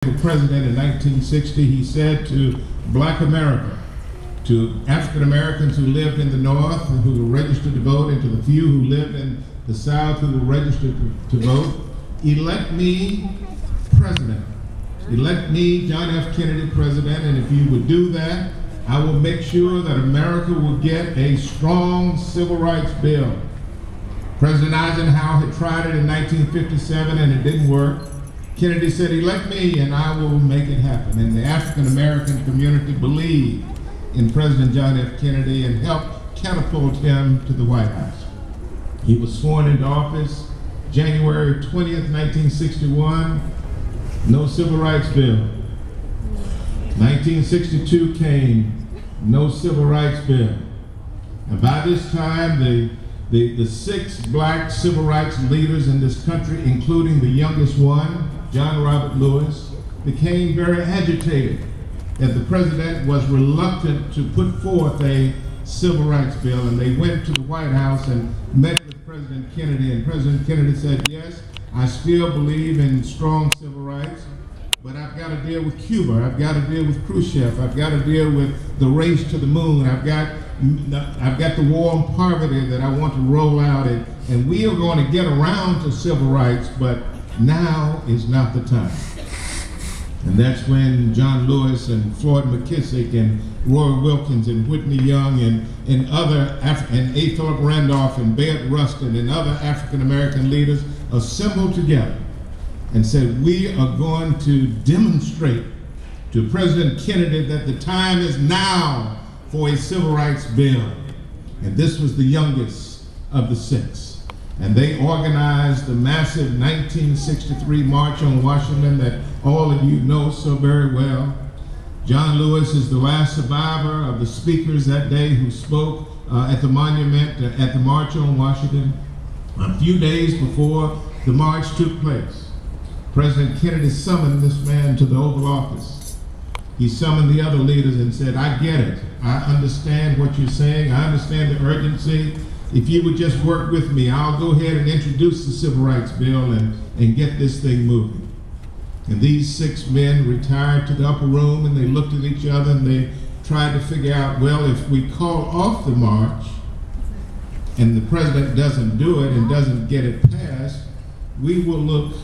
for president in 1960, he said to Black America, to African Americans who lived in the North and who were registered to vote, and to the few who lived in the South who were registered to vote, elect me president. Elect me, John F. Kennedy, president, and if you would do that, I will make sure that America will get a strong civil rights bill. President Eisenhower had tried it in 1957 and it didn't work. Kennedy said, elect me and I will make it happen. And the African American community believed in President John F. Kennedy and helped catapult him to the White House. He was sworn into office January 20th, 1961. No civil rights bill. 1962 came, no civil rights bill. And by this time, the 6 black civil rights leaders in this country, including the youngest one, John Robert Lewis, became very agitated that the president was reluctant to put forth a civil rights bill, and they went to the White House and met with President Kennedy, and President Kennedy said, yes, I still believe in strong civil rights, but I've got to deal with Cuba, I've got to deal with Khrushchev, I've got to deal with the race to the moon, I've got the war on poverty that I want to roll out, and we are going to get around to civil rights, but now is not the time. And that's when John Lewis and Floyd McKissick and Roy Wilkins and Whitney Young and other, and A. Philip Randolph and Bayard Rustin and other African American leaders assembled together and said, we are going to demonstrate to President Kennedy that the time is now for a civil rights bill. And this was the youngest of the 6. And they organized the massive 1963 March on Washington that all of you know so very well. John Lewis is the last survivor of the speakers that day who spoke at the monument at the March on Washington. A few days before the march took place, President Kennedy summoned this man to the Oval Office. He summoned the other leaders and said, I get it. I understand what you're saying. I understand the urgency. If you would just work with me, I'll go ahead and introduce the Civil Rights Bill and get this thing moving. And these 6 men retired to the upper room and they looked at each other and they tried to figure out, well, if we call off the march and the president doesn't do it and doesn't get it passed, we will look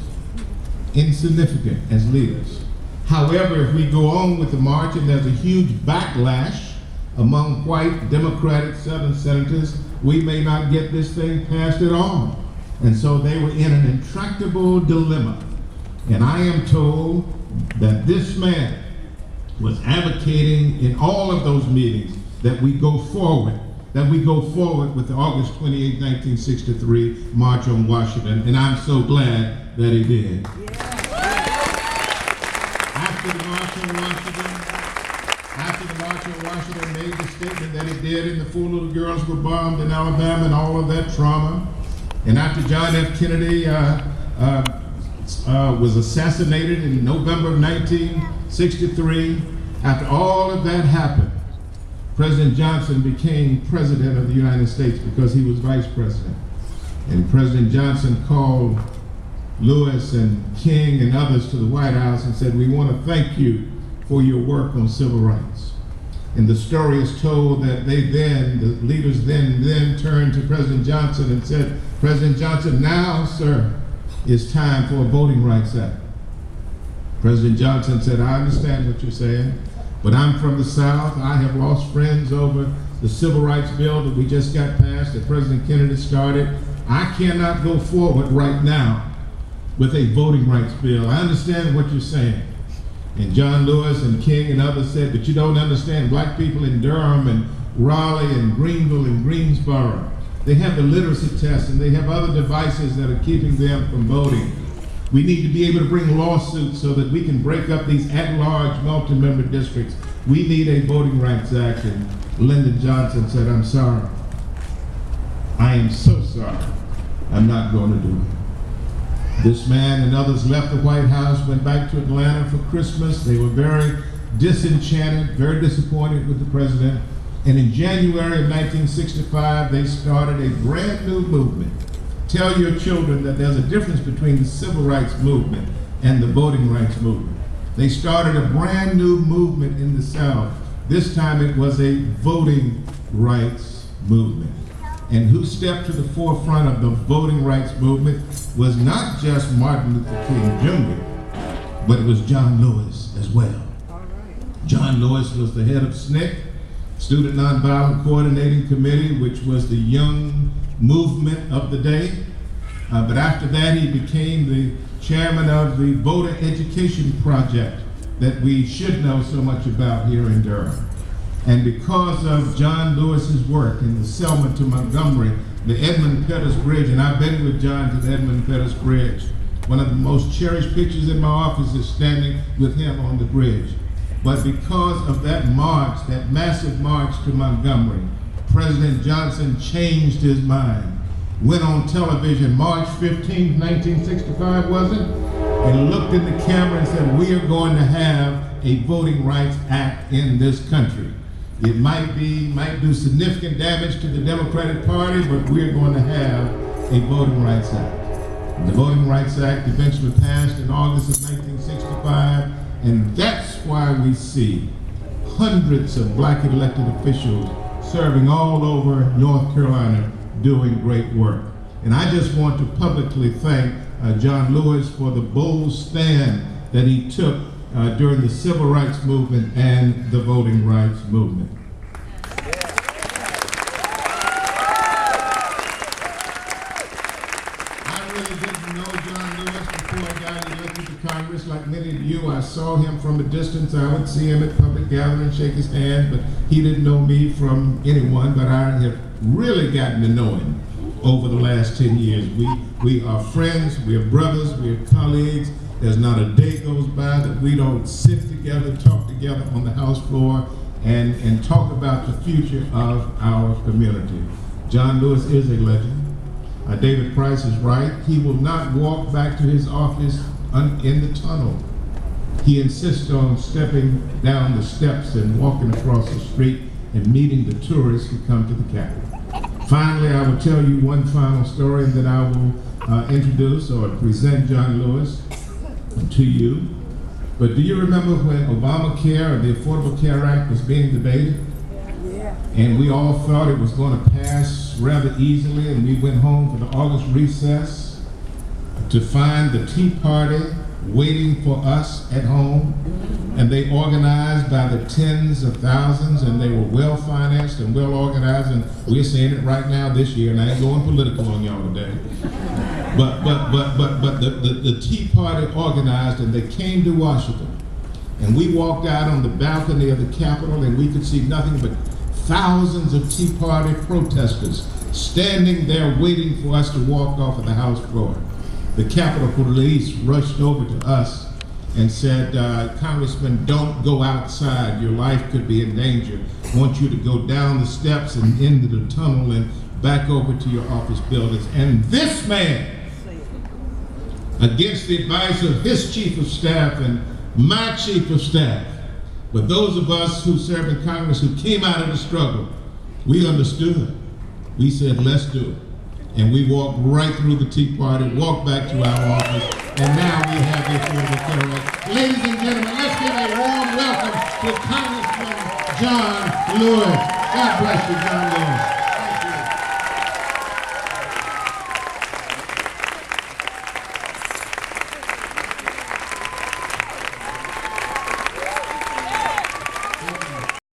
insignificant as leaders. However, if we go on with the march and there's a huge backlash among white Democratic Southern senators, we may not get this thing passed at all. And so they were in an intractable dilemma. And I am told that this man was advocating in all of those meetings that we go forward with the August 28, 1963 March on Washington, and I'm so glad that he did. Yeah. After the March on Washington made the statement that he did, and the 4 little girls were bombed in Alabama and all of that trauma, and after John F. Kennedy was assassinated in November of 1963, after all of that happened, President Johnson became president of the United States because he was vice president. And President Johnson called Lewis and King and others to the White House and said, we want to thank you for your work on civil rights. And the story is told that the leaders then turned to President Johnson and said, President Johnson, now, sir, it's time for a Voting Rights Act. President Johnson said, I understand what you're saying, but I'm from the South. I have lost friends over the civil rights bill that we just got passed, that President Kennedy started. I cannot go forward right now with a voting rights bill. I understand what you're saying. And John Lewis and King and others said, but you don't understand. Black people in Durham and Raleigh and Greenville and Greensboro, they have the literacy test and they have other devices that are keeping them from voting. We need to be able to bring lawsuits so that we can break up these at-large multi-member districts. We need a Voting Rights Act. And Lyndon Johnson said, I'm sorry. I am so sorry. I'm not going to do it. This man and others left the White House, went back to Atlanta for Christmas. They were very disenchanted, very disappointed with the president. And in January of 1965, they started a brand new movement. Tell your children that there's a difference between the civil rights movement and the voting rights movement. They started a brand new movement in the South. This time it was a voting rights movement. And who stepped to the forefront of the voting rights movement was not just Martin Luther King Jr., but it was John Lewis as well. John Lewis was the head of SNCC, Student Nonviolent Coordinating Committee, which was the young movement of the day. But after that, he became the chairman of the Voter Education Project that we should know so much about here in Durham. And because of John Lewis's work in the Selma to Montgomery, the Edmund Pettus Bridge, and I've been with John to the Edmund Pettus Bridge, one of the most cherished pictures in my office is standing with him on the bridge. But because of that march, that massive march to Montgomery, President Johnson changed his mind, went on television March 15, 1965, was it? And looked in the camera and said, we are going to have a Voting Rights Act in this country. It might do significant damage to the Democratic Party, but we're going to have a Voting Rights Act. The Voting Rights Act eventually passed in August of 1965, and that's why we see hundreds of black elected officials serving all over North Carolina doing great work. And I just want to publicly thank John Lewis for the bold stand that he took during the Civil Rights Movement and the Voting Rights Movement. I really didn't know John Lewis before I got elected to Congress. Like many of you, I saw him from a distance. I would see him at public gatherings, shake his hand, but he didn't know me from anyone, but I have really gotten to know him over the last 10 years. We are friends, we are brothers, we are colleagues. There's not a day goes by that we don't sit together, talk together on the House floor, and talk about the future of our community. John Lewis is a legend. David Price is right. He will not walk back to his office in the tunnel. He insists on stepping down the steps and walking across the street and meeting the tourists who come to the Capitol. Finally, I will tell you one final story, and then I will introduce or present John Lewis to you. But do you remember when Obamacare, or the Affordable Care Act, was being debated? Yeah. And we all thought it was going to pass rather easily, and we went home for the August recess to find the Tea Party waiting for us at home. And they organized by the tens of thousands, and they were well financed and well organized, and we're seeing it right now this year, and I ain't going political on y'all today. But the Tea Party organized, and they came to Washington, and we walked out on the balcony of the Capitol, and we could see nothing but thousands of Tea Party protesters standing there waiting for us to walk off of the House floor. The Capitol Police rushed over to us and said, Congressman, don't go outside. Your life could be in danger. I want you to go down the steps and into the tunnel and back over to your office buildings. And this man, against the advice of his chief of staff and my chief of staff, but those of us who serve in Congress who came out of the struggle, we understood. We said, let's do it. And we walked right through the Tea Party, walked back to our office, and now we have the Affordable Care Act. Ladies and gentlemen, let's give a warm welcome to Congressman John Lewis. God bless you, John Lewis.